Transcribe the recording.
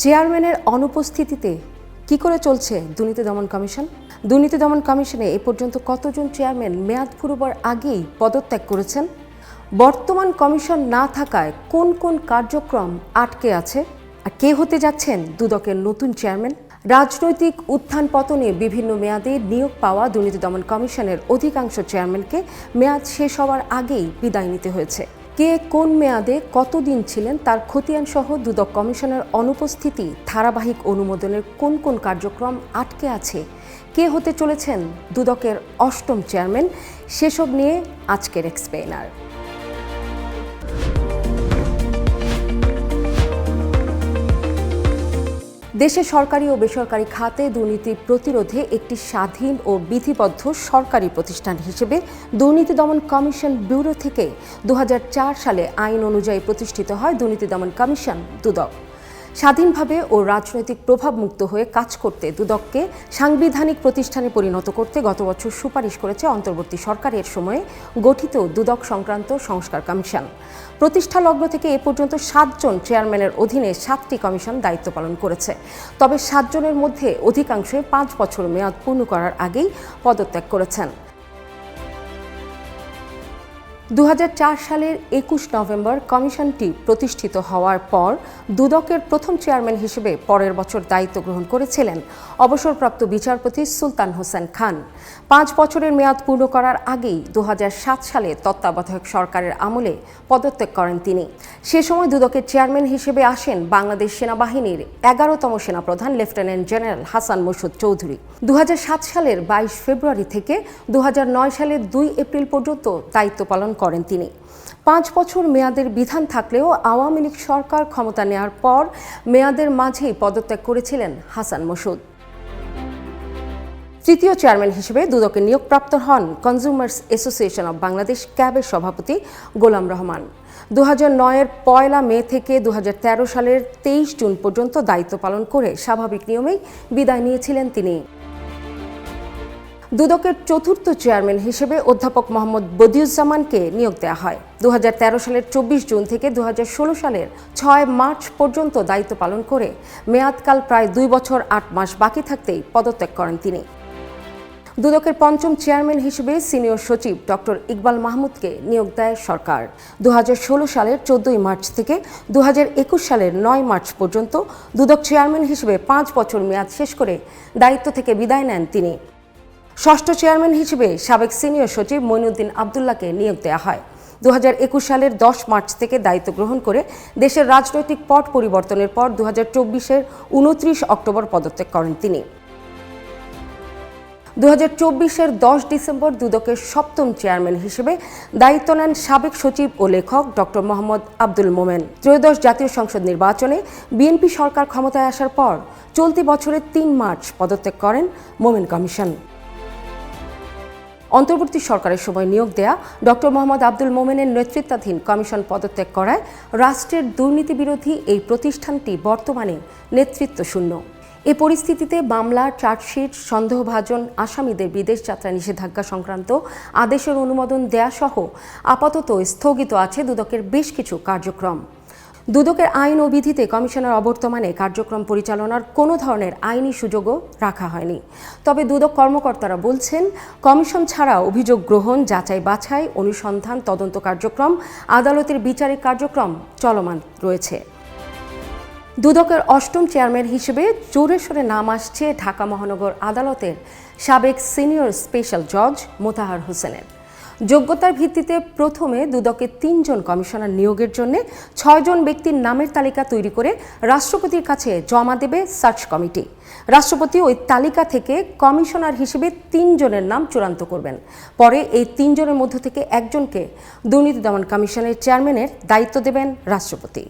চেয়ারম্যানের অনুপস্থিতিতে কি করে চলছে দুর্নীতি দমন কমিশন? দুর্নীতি দমন কমিশনে এ পর্যন্ত কতজন চেয়ারম্যান মেয়াদ ফুরোবার আগেই পদত্যাগ করেছেন? বর্তমান কমিশন না থাকায় কোন কোন কার্যক্রম আটকে আছে? আর কে হতে যাচ্ছেন দুদকের নতুন চেয়ারম্যান? রাজনৈতিক উত্থান পতনে বিভিন্ন মেয়াদে নিয়োগ পাওয়া দুর্নীতি দমন কমিশনের অধিকাংশ চেয়ারম্যানকে মেয়াদ শেষ হওয়ার আগেই বিদায় নিতে হয়েছে। কে কোন মেয়াদে কতদিন ছিলেন তার খতিয়ান সহ দুদক কমিশনের অনুপস্থিতি, ধারাবাহিক অনুমোদনের কোন কোন কার্যক্রম আটকে আছে, কে হতে চলেছেন দুদকের অষ্টম চেয়ারম্যান, সেসব নিয়ে আজকের এক্সপ্লেইনার। দেশে সরকারি ও বেসরকারি খাতে দুর্নীতি প্রতিরোধে একটি স্বাধীন ও বিধিবদ্ধ সরকারি প্রতিষ্ঠান হিসেবে দুর্নীতি দমন কমিশন ব্যুরো থেকে 2004 সালে আইন অনুযায়ী প্রতিষ্ঠিত হয় দুর্নীতি দমন কমিশন দুদক। স্বাধীনভাবে ও রাজনৈতিক প্রভাবমুক্ত হয়ে কাজ করতে দুদককে সাংবিধানিক প্রতিষ্ঠানে পরিণত করতে গত বছর সুপারিশ করেছে অন্তর্বর্তী সরকারের সময়ে গঠিত দুদক সংক্রান্ত সংস্কার কমিশন। প্রতিষ্ঠা লগ্ন থেকে এ পর্যন্ত 7 জন চেয়ারম্যানের অধীনে 7টি কমিশন দায়িত্ব পালন করেছে। তবে 7 জনের মধ্যে অধিকাংশই 5 বছর মেয়াদ পূর্ণ করার আগেই পদত্যাগ করেছেন। 2004 সালের 21 নভেম্বর কমিশনটি প্রতিষ্ঠিত হওয়ার পর দুদকের প্রথম চেয়ারম্যান হিসেবে পরের বছর দায়িত্ব গ্রহণ করেছিলেন অবসরপ্রাপ্ত বিচারপতি সুলতান হোসেন খান। 5 বছরের মেয়াদ পূর্ণ করার আগেই 2007 সালে তত্ত্বাবধায়ক সরকারের আমলে পদত্যাগ করেন তিনি। সে সময় দুদকের চেয়ারম্যান হিসেবে আসেন বাংলাদেশ সেনাবাহিনীর 11তম সেনাপ্রধান লেফটেন্যান্ট জেনারেল হাসান মাসুদ চৌধুরী। 2007 সালের 22 ফেব্রুয়ারি থেকে 2009 সালের 2 এপ্রিল পর্যন্ত দায়িত্ব পালন করেন তিনি। 5 বছর মেয়াদের বিধান থাকলেও আওয়ামী লীগ সরকার ক্ষমতা নেওয়ার পর মেয়াদের মাঝেই পদত্যাগ করেছিলেন হাসান মাসুদ। তৃতীয় চেয়ারম্যান হিসেবে দুদকে নিয়োগপ্রাপ্ত হন কনজিউমার্স অ্যাসোসিয়েশন অব বাংলাদেশ ক্যাবের সভাপতি গোলাম রহমান। 2009-এর 1 মে থেকে 2013 সালের 23 জুন পর্যন্ত দায়িত্ব পালন করে স্বাভাবিক নিয়মেই বিদায় নিয়েছিলেন তিনি। দুদকের চতুর্থ চেয়ারম্যান হিসেবে অধ্যাপক মোহাম্মদ বদিউজ্জামানকে নিয়োগ দেওয়া হয়। 2013 সালের 24 জুন থেকে 2016 সালের 6 মার্চ পর্যন্ত দায়িত্ব পালন করে মেয়াদকাল প্রায় 2 বছর 8 মাস বাকি থাকতেই পদত্যাগ করেন তিনি। দুদকের পঞ্চম চেয়ারম্যান হিসেবে সিনিয়র সচিব ডক্টর ইকবাল মাহমুদকে নিয়োগ দেয় সরকার। 2016 সালের 14 মার্চ থেকে 2021 সালের 9 মার্চ পর্যন্ত দুদক চেয়ারম্যান হিসেবে 5 বছর মেয়াদ শেষ করে দায়িত্ব থেকে বিদায় নেন তিনি। ষষ্ঠ চেয়ারম্যান হিসেবে সাবেক সিনিয়র সচিব মইনুদ্দিন আবদুল্লাহকে নিয়োগ দেওয়া হয়। 2021 সালের 10 মার্চ থেকে দায়িত্ব গ্রহণ করে দেশের রাজনৈতিক পট পরিবর্তনের পর 2024-এর 29 অক্টোবর পদত্যাগ করেন তিনি। 2024-এর 10 ডিসেম্বর দুদকের সপ্তম চেয়ারম্যান হিসেবে দায়িত্ব নেন সাবেক সচিব ও লেখক ডক্টর মোহাম্মদ আব্দুল মোমেন। ত্রয়োদশ জাতীয় সংসদ নির্বাচনে বিএনপি সরকার ক্ষমতায় আসার পর চলতি বছরের 3 মার্চ পদত্যাগ করেন মোমেন কমিশন। অন্তর্বর্তী সরকারের সময় নিয়োগ দেয়া ডক্টর মোহাম্মদ আব্দুল মোমেনের নেতৃত্বাধীন কমিশন পদত্যাগ করায় রাষ্ট্রের দুর্নীতি বিরোধী এই প্রতিষ্ঠানটি বর্তমানে নেতৃত্ব শূন্য। এ পরিস্থিতিতে মামলা, চার্জশিট, সন্দেহভাজন আসামিদের বিদেশ যাত্রা নিষেধাজ্ঞা সংক্রান্ত আদেশের অনুমোদন দেয়া সহ আপাতত স্থগিত আছে দুদকের বেশ কিছু কার্যক্রম। দুদকের আইন ও বিধিতে কমিশনের অবর্তমানে কার্যক্রম পরিচালনার কোনো ধরনের আইনি সুযোগও রাখা হয়নি। তবে দুদক কর্মকর্তারা বলছেন, কমিশন ছাড়া অভিযোগ গ্রহণ, যাচাই বাছাই, অনুসন্ধান, তদন্ত কার্যক্রম, আদালতের বিচারিক কার্যক্রম চলমান রয়েছে। দুদকের অষ্টম চেয়ারম্যান হিসেবে জোরে সোরে নাম আসছে ঢাকা মহানগর আদালতের সাবেক সিনিয়র স্পেশাল জজ মোতাহার হোসেনের। যোগ্যতার ভিত্তিতে প্রথমে দুদকে 3 জন কমিশনার নিয়োগের জন্য 6 জন ব্যক্তির নামের তালিকা তৈরি করে রাষ্ট্রপতির কাছে জমা দেবে সার্চ কমিটি। রাষ্ট্রপতি ওই তালিকা থেকে কমিশনার হিসেবে 3 জনের নাম চূড়ান্ত করবেন। পরে এই 3 জনের মধ্য থেকে একজনকে দুর্নীতি দমন কমিশনের চেয়ারম্যানের দায়িত্ব দেবেন রাষ্ট্রপতি।